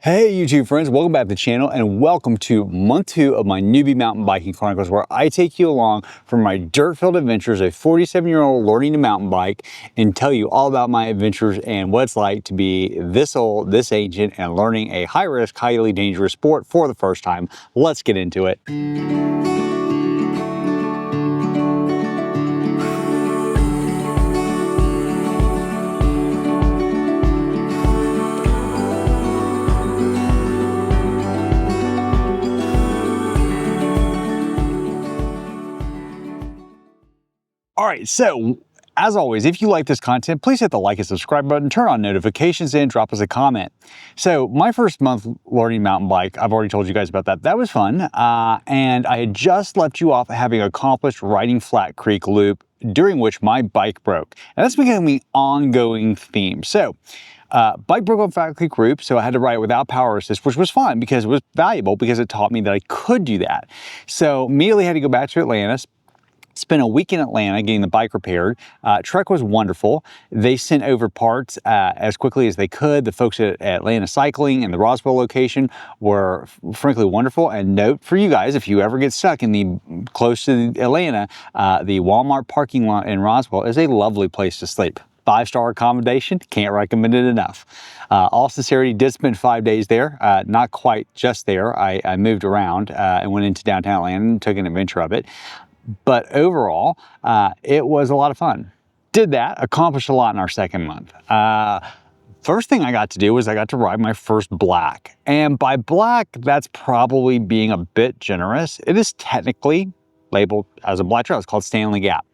Hey YouTube friends, welcome back to the channel and welcome to month 2 of my Newbie Mountain Biking Chronicles, where I take you along for my dirt-filled adventures as a 47-year-old learning to mountain bike and tell you all about my adventures and what it's like to be this old, this ancient, and learning a high-risk, highly dangerous sport for the first time. Let's get into it. All right, so as always, if you like this content, please hit the like and subscribe button, turn on notifications, and drop us a comment. So my first month learning mountain bike, I've already told you guys about that. That was fun. And I had just left you off having accomplished riding Flat Creek Loop, during which my bike broke. And that's becoming an ongoing theme. So bike broke on Flat Creek Loop, so I had to ride it without power assist, which was fun because it was valuable because it taught me that I could do that. So immediately had to go back to Atlanta. Spent a week in Atlanta getting the bike repaired. Trek was wonderful. They sent over parts as quickly as they could. The folks at Atlanta Cycling and the Roswell location were frankly wonderful. And note for you guys, if you ever get stuck in the close to Atlanta, the Walmart parking lot in Roswell is a lovely place to sleep. 5-star accommodation, can't recommend it enough. All sincerity, did spend 5 days there, not quite just there. I moved around and went into downtown Atlanta and took an adventure of it. But overall, it was a lot of fun. Did that, accomplished a lot in our second month. First thing I got to do was I got to ride my first black. And by black, that's probably being a bit generous. It is technically labeled as a black trail. It's called Stanley Gap.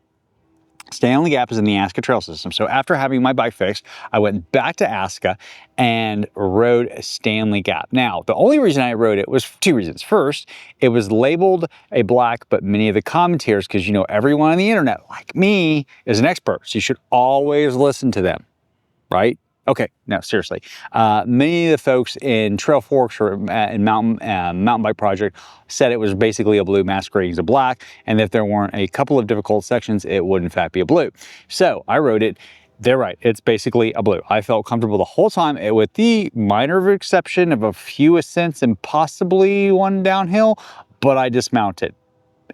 Stanley Gap is in the ASCA trail system. So after having my bike fixed, I went back to ASCA and rode Stanley Gap. Now, the only reason I rode it was for 2 reasons. First, it was labeled a black, but many of the commentators, because you know everyone on the internet, like me, is an expert. So you should always listen to them, right? Okay, no, seriously. Many of the folks in Trail Forks or in Mountain Bike Project said it was basically a blue masquerading as a black, and if there weren't a couple of difficult sections, it would in fact be a blue. So I rode it. They're right, it's basically a blue. I felt comfortable the whole time, with the minor exception of a few ascents and possibly one downhill, but I dismounted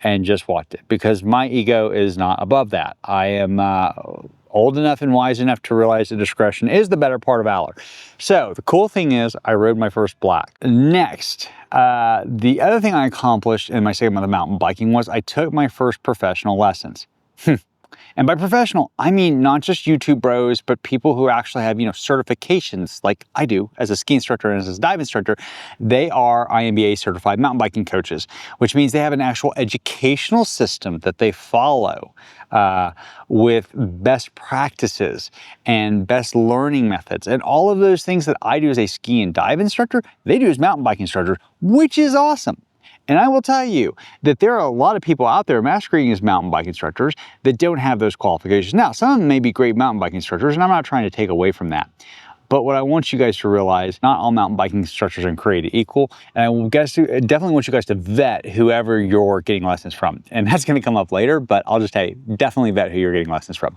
and just walked it because my ego is not above that. I am old enough and wise enough to realize that discretion is the better part of valor. So the cool thing is I rode my first black. Next, the other thing I accomplished in my second month of mountain biking was I took my first professional lessons. And by professional, I mean not just YouTube bros, but people who actually have, certifications like I do as a ski instructor and as a dive instructor. They are IMBA certified mountain biking coaches, which means they have an actual educational system that they follow with best practices and best learning methods. And all of those things that I do as a ski and dive instructor, they do as mountain bike instructors, which is awesome. And I will tell you that there are a lot of people out there masquerading as mountain bike instructors that don't have those qualifications. Now, some of them may be great mountain bike instructors, and I'm not trying to take away from that. But what I want you guys to realize, not all mountain biking instructors are created equal. And I definitely want you guys to vet whoever you're getting lessons from. And that's going to come up later, but I'll just tell you, definitely vet who you're getting lessons from.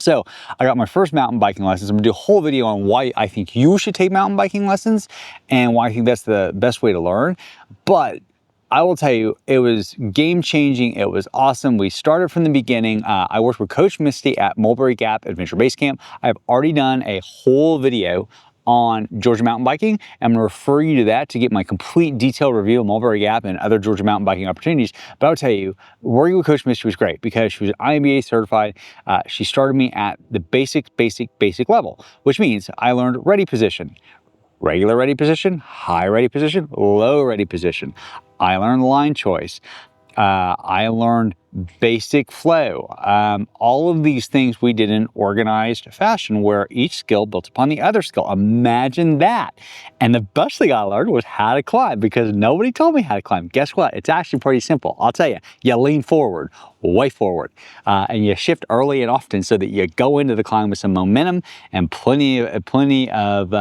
So I got my first mountain biking lessons. I'm gonna do a whole video on why I think you should take mountain biking lessons and why I think that's the best way to learn. But I will tell you, it was game-changing. It was awesome. We started from the beginning. I worked with Coach Misty at Mulberry Gap Adventure Base Camp. I've already done a whole video on Georgia mountain biking. I'm going to refer you to that to get my complete detailed review of Mulberry Gap and other Georgia mountain biking opportunities. But I'll tell you, working with Coach Misty was great because she was IMBA certified. She started me at the basic level, which means I learned ready position, regular ready position, high ready position, low ready position. I learned line choice. I learned basic flow. All of these things we did in organized fashion where each skill built upon the other skill. Imagine that. And the best thing I learned was how to climb because nobody told me how to climb. Guess what? It's actually pretty simple. I'll tell you, you lean forward, way forward, and you shift early and often so that you go into the climb with some momentum and plenty of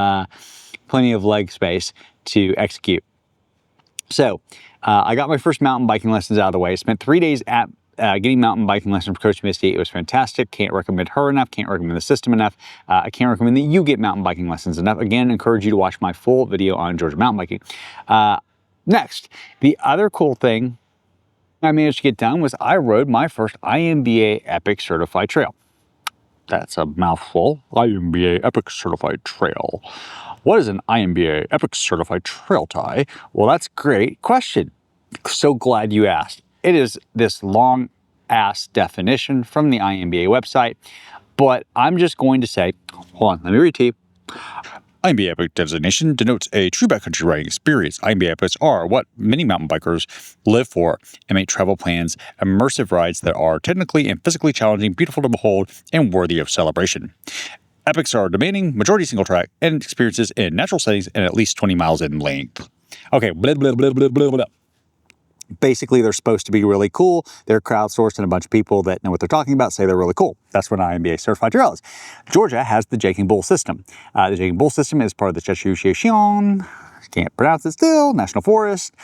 leg space to execute. So I got my first mountain biking lessons out of the way. I spent 3 days at getting mountain biking lessons from Coach Misty. It was fantastic. Can't recommend her enough. Can't recommend the system enough. I can't recommend that you get mountain biking lessons enough. Again, encourage you to watch my full video on Georgia mountain biking. Next, the other cool thing I managed to get done was I rode my first IMBA Epic Certified Trail. That's a mouthful. IMBA Epic Certified Trail. What is an IMBA Epic Certified Trail, Ty? Well, that's a great question. So glad you asked. It is this long ass definition from the IMBA website, but I'm just going to say, hold on, let me read to you. IMBA Epic designation denotes a true backcountry riding experience. IMBA Epics are what many mountain bikers live for and make travel plans, immersive rides that are technically and physically challenging, beautiful to behold, and worthy of celebration. Epics are demanding, majority single track, and experiences in natural settings and at least 20 miles in length. Okay, blah, blah, blah, blah, blah, blah. Basically, they're supposed to be really cool. They're crowdsourced, and a bunch of people that know what they're talking about say they're really cool. That's what an IMBA certified trail is. Georgia has the Jake and Bull system. The Jake and Bull system is part of the Association. Can't pronounce it still. National Forest.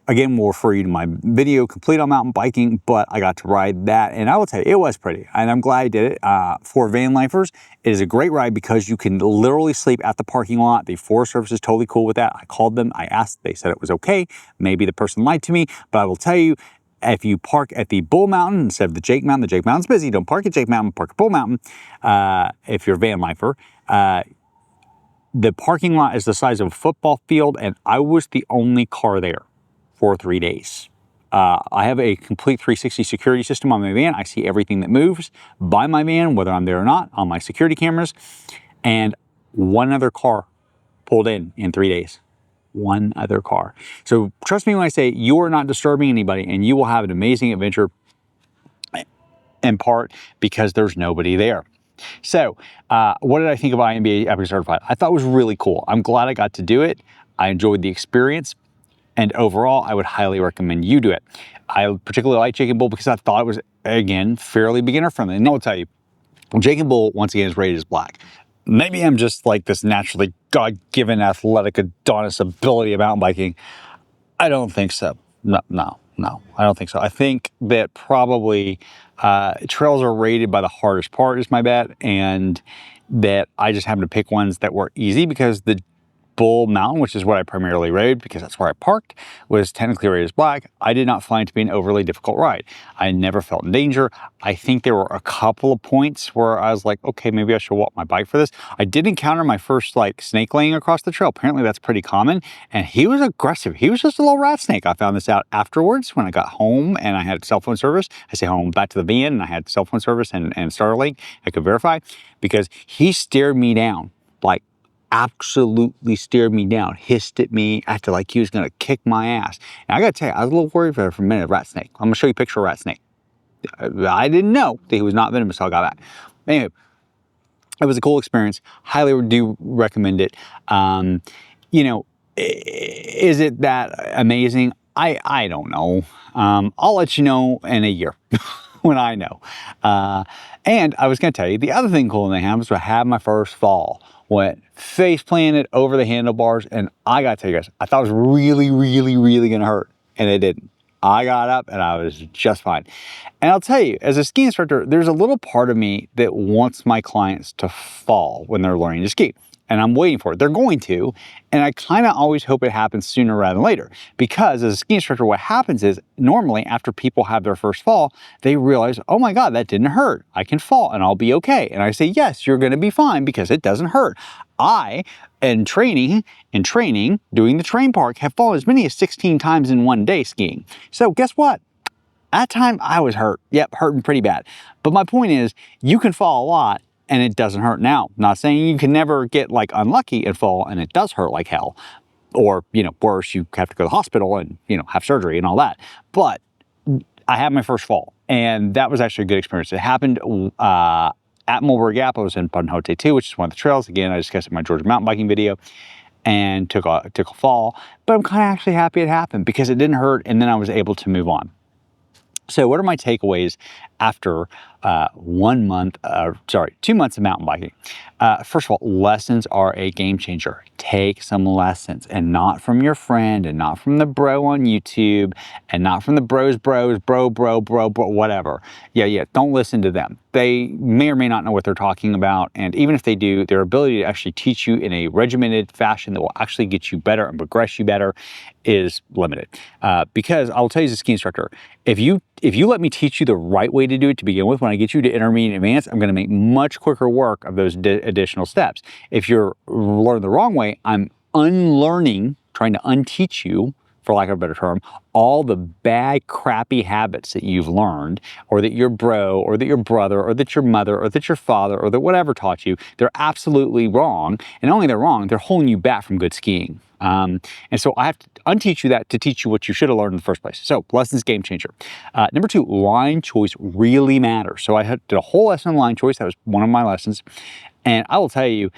Again, we'll refer you to my video complete on mountain biking, but I got to ride that, and I will tell you, it was pretty, and I'm glad I did it. For van lifers, it is a great ride because you can literally sleep at the parking lot. The Forest Service is totally cool with that. I called them, I asked, they said it was okay. Maybe the person lied to me, but I will tell you, if you park at the Bull Mountain instead of the Jake Mountain's busy. Don't park at Jake Mountain, park at Bull Mountain. If you're a van lifer, the parking lot is the size of a football field, and I was the only car there for 3 days. I have a complete 360 security system on my van. I see everything that moves by my van, whether I'm there or not, on my security cameras. And one other car pulled in 3 days. One other car. So trust me when I say you are not disturbing anybody, and you will have an amazing adventure, in part because there's nobody there. So what did I think of IMBA Epic Certified? I thought it was really cool. I'm glad I got to do it. I enjoyed the experience. And overall, I would highly recommend you do it. I particularly like Jake and Bull because I thought it was, again, fairly beginner friendly. And I'll tell you, Jake and Bull, once again, is rated as black. Maybe I'm just like this naturally God-given athletic Adonis ability of mountain biking. I don't think so. No, I don't think so. I think that probably trails are rated by the hardest part is my bet, and that I just happened to pick ones that were easy because the Bull Mountain, which is what I primarily rode because that's where I parked, was technically rated as black. I did not find it to be an overly difficult ride. I never felt in danger. I think there were a couple of points where I was like, okay, maybe I should walk my bike for this. I did encounter my first snake laying across the trail. Apparently that's pretty common. And he was aggressive. He was just a little rat snake. I found this out afterwards when I got home and I had cell phone service. I say home, back to the van, and I had cell phone service and Starlink. I could verify because he stared me down, absolutely stared me down, hissed at me, acted like he was going to kick my ass. And I got to tell you, I was a little worried for a minute, rat snake. I'm going to show you a picture of a rat snake. I didn't know that he was not venomous until I got back. Anyway, it was a cool experience. Highly do recommend it. Is it that amazing? I don't know. I'll let you know in a year when I know. And I was going to tell you, the other thing cool they have is I had my first fall. Went face planted over the handlebars, and I got to tell you guys, I thought it was really, really, really going to hurt, and it didn't. I got up and I was just fine. And I'll tell you, as a ski instructor, there's a little part of me that wants my clients to fall when they're learning to ski. And I'm waiting for it. They're going to. And I kind of always hope it happens sooner rather than later. Because as a ski instructor, what happens is normally after people have their first fall, they realize, oh my God, that didn't hurt. I can fall and I'll be okay. And I say, yes, you're going to be fine because it doesn't hurt. I, in training, doing the train park, have fallen as many as 16 times in one day skiing. So guess what? That time I was hurt. Yep, hurting pretty bad. But my point is, you can fall a lot and it doesn't hurt. Now, not saying you can never get unlucky and fall and it does hurt like hell, or worse, you have to go to the hospital and have surgery and all that. But I had my first fall, and that was actually a good experience. It happened at Mulberry Gap. I was in Punhote 2, which is one of the trails. Again, I discussed in my Georgia mountain biking video, and took a fall. But I'm kind of actually happy it happened because it didn't hurt, and then I was able to move on. So what are my takeaways after 2 months of mountain biking. First of all, lessons are a game changer. Take some lessons, and not from your friend, and not from the bro on YouTube, and not from the bro, whatever. Yeah, don't listen to them. They may or may not know what they're talking about, and even if they do, their ability to actually teach you in a regimented fashion that will actually get you better and progress you better is limited. Because I will tell you as a ski instructor, if you let me teach you the right way to do it to begin with, when I get you to intermediate and advanced, I'm going to make much quicker work of those additional steps. If you're learning the wrong way, I'm unlearning, trying to unteach you, for lack of a better term, all the bad, crappy habits that you've learned, or that your bro, or that your brother, or that your mother, or that your father, or that whatever taught you. They're absolutely wrong. And not only they're wrong, they're holding you back from good skiing. And so I have to unteach you that to teach you what you should have learned in the first place. So lessons, game changer. Number 2, line choice really matters. So I did a whole lesson on line choice. That was one of my lessons. And I will tell you,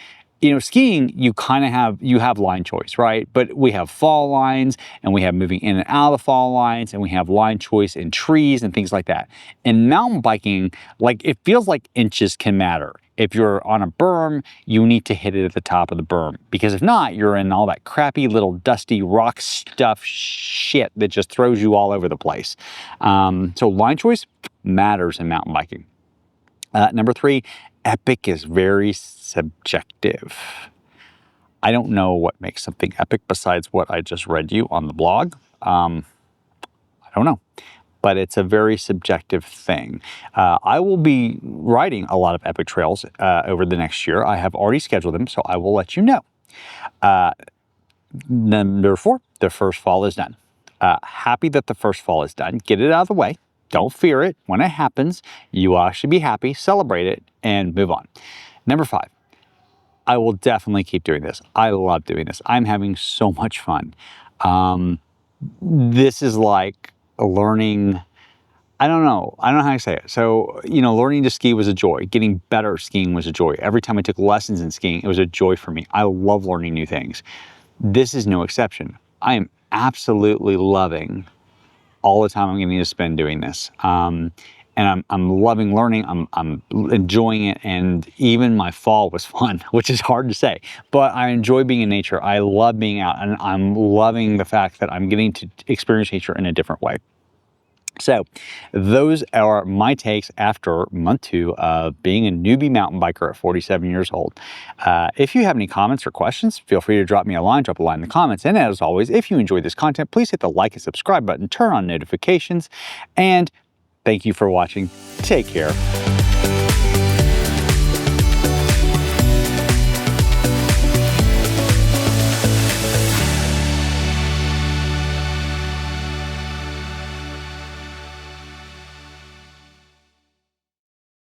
skiing, you have line choice, right? But we have fall lines, and we have moving in and out of the fall lines, and we have line choice in trees and things like that. In mountain biking, it feels like inches can matter. If you're on a berm, you need to hit it at the top of the berm, because if not, you're in all that crappy little dusty rock stuff shit that just throws you all over the place. So line choice matters in mountain biking. Number 3, epic is very subjective. I don't know what makes something epic besides what I just read you on the blog. I don't know, but it's a very subjective thing. I will be riding a lot of epic trails over the next year. I have already scheduled them, so I will let you know. Number 4, the first fall is done. Happy that the first fall is done. Get it out of the way. Don't fear it. When it happens, you should be happy, celebrate it, and move on. Number 5, I will definitely keep doing this. I love doing this. I'm having so much fun. This is like learning, I don't know how to say it. So, learning to ski was a joy. Getting better at skiing was a joy. Every time I took lessons in skiing, it was a joy for me. I love learning new things. This is no exception. I am absolutely loving all the time I'm getting to spend doing this. And I'm loving learning. I'm enjoying it. And even my fall was fun, which is hard to say, but I enjoy being in nature. I love being out, and I'm loving the fact that I'm getting to experience nature in a different way. So those are my takes after month 2 of being a newbie mountain biker at 47 years old. If you have any comments or questions, feel free to drop me a line, drop a line in the comments. And as always, if you enjoyed this content, please hit the like and subscribe button, turn on notifications, and thank you for watching. Take care.